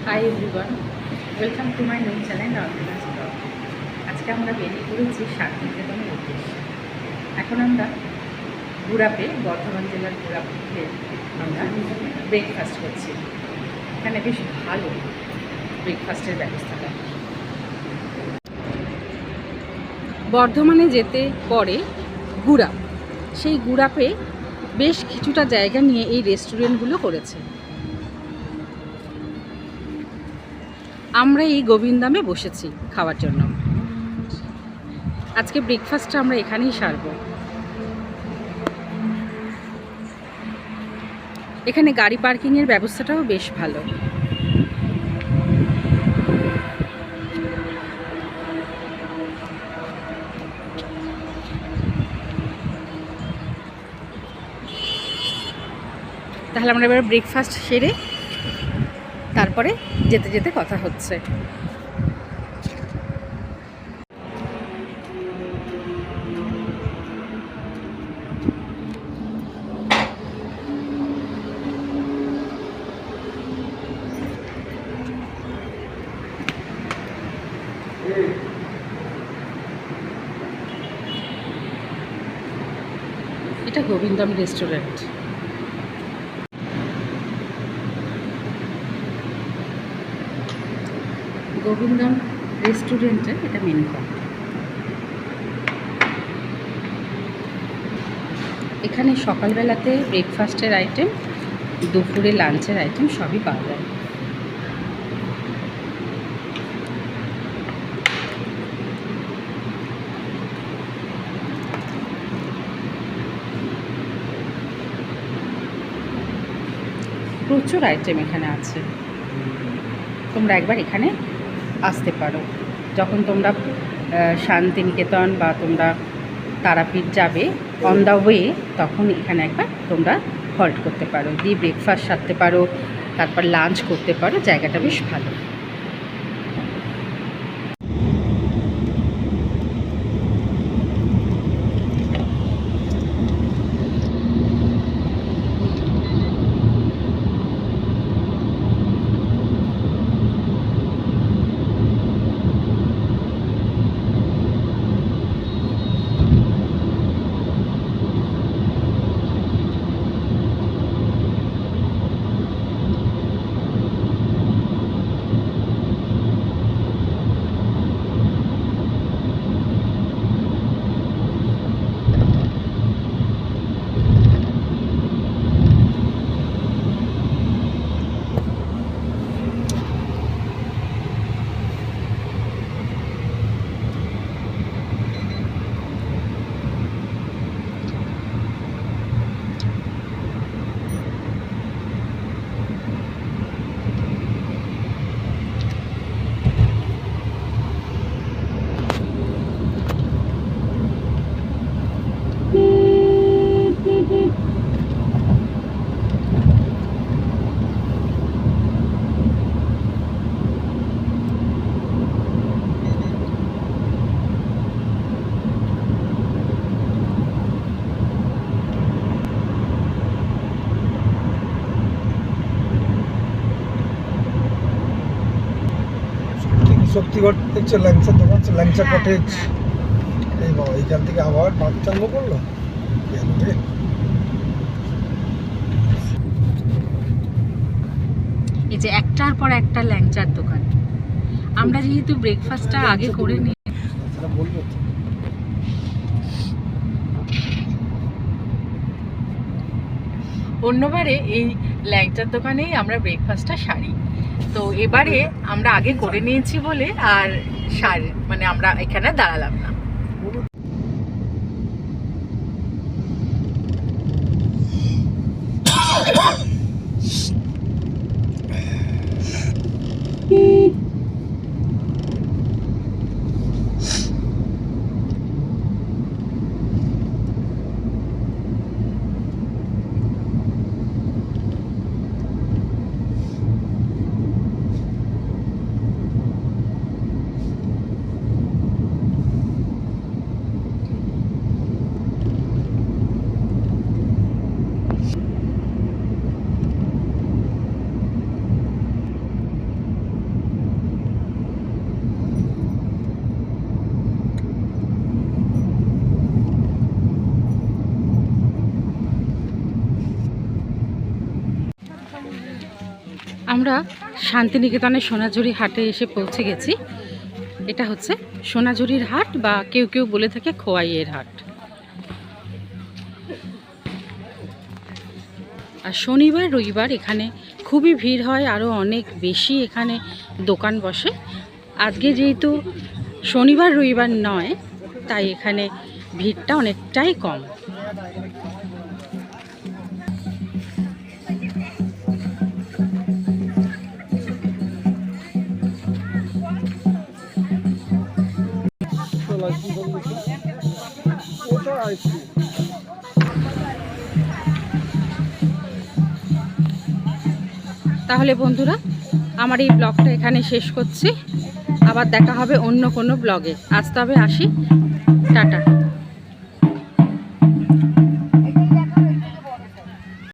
High everyone, welcome to my new channel organise blog. আজকে আমরা বেরিয়ে পড়েছি শান্তিনিকেতনের উদ্দেশ্যে। এখন আমরা গুড়াপে, বর্ধমান জেলার গুড়াপে আমরা ব্রেকফাস্ট করছি। এখানে বেশ ভালো ব্রেকফাস্টের ব্যবস্থাটা। বর্ধমানে যেতে পরে গুড়াপ, সেই গুড়াপে বেশ কিছুটা জায়গা নিয়ে এই রেস্টুরেন্টগুলো করেছে। আমরা এই গোবিন্দামে বসেছি খাওয়ার জন্য। আজকে ব্রেকফাস্টটা আমরা এখানেই সারব। এখানে গাড়ি পার্কিংয়ের ব্যবস্থাটাও বেশ ভালো। তাহলে আমরা এবার ব্রেকফাস্ট সেরে তারপরে যেতে যেতে কথা হচ্ছে। এটা গোবিন্দম রেস্টুরেন্ট। গোবিন্দম রেস্টুরেন্টে এটা মেনু কার্ড। এখানে সকালবেলাতে ব্রেকফাস্টের আইটেম, দুপুরে লাঞ্চের আইটেম সবই পাওয়া যায়। প্রচুর আইটেম এখানে আছে। তোমরা একবার এখানে আসতে পারো। যখন তোমরা শান্তিনিকেতন বা তোমরা তারাপীঠ যাবে অন দ্য ওয়ে, তখন এখানে একবার তোমরা হল্ট করতে পারো, দিয়ে ব্রেকফাস্ট সারতে পারো, তারপর লাঞ্চ করতে পারো। জায়গাটা বেশ ভালো। শক্তিগড় হচ্ছে ল্যাংচার দোকান, ল্যাংচা কটেজ। এই বাবা, এইখান থেকে আবার বাচ্চা আরম্ভ করলো। এই যে একটার পর একটা ল্যাংচার দোকান। আমরা যেহেতু ব্রেকফাস্টটা আগে করে নিই, বলবো অন্যবারে এই ল্যাংচার দোকানেই আমরা ব্রেকফাস্টটা সারি। তো এবারে আমরা আগে করে নিয়েছি বলে আর মানে আমরা এখানে দাঁড়ালাম না। আমরা শান্তিনিকেতনের সোনাঝুরি হাটে এসে পৌঁছে গেছি। এটা হচ্ছে সোনাঝুরির হাট বা কেউ কেউ বলে থাকে খোয়াইয়ের হাট। আর শনিবার রবিবার এখানে খুবই ভিড় হয়, আরও অনেক বেশি এখানে দোকান বসে। আজকে যেহেতু শনিবার রবিবার নয়, তাই এখানে ভিড়টা অনেকটাই কম। ওটা আইসক্রিম। তাহলে বন্ধুরা, আমার এই ব্লগটা এখানে শেষ করছি। আবার দেখা হবে অন্য কোনো ব্লগে। আজ তবে আসি, টাটা।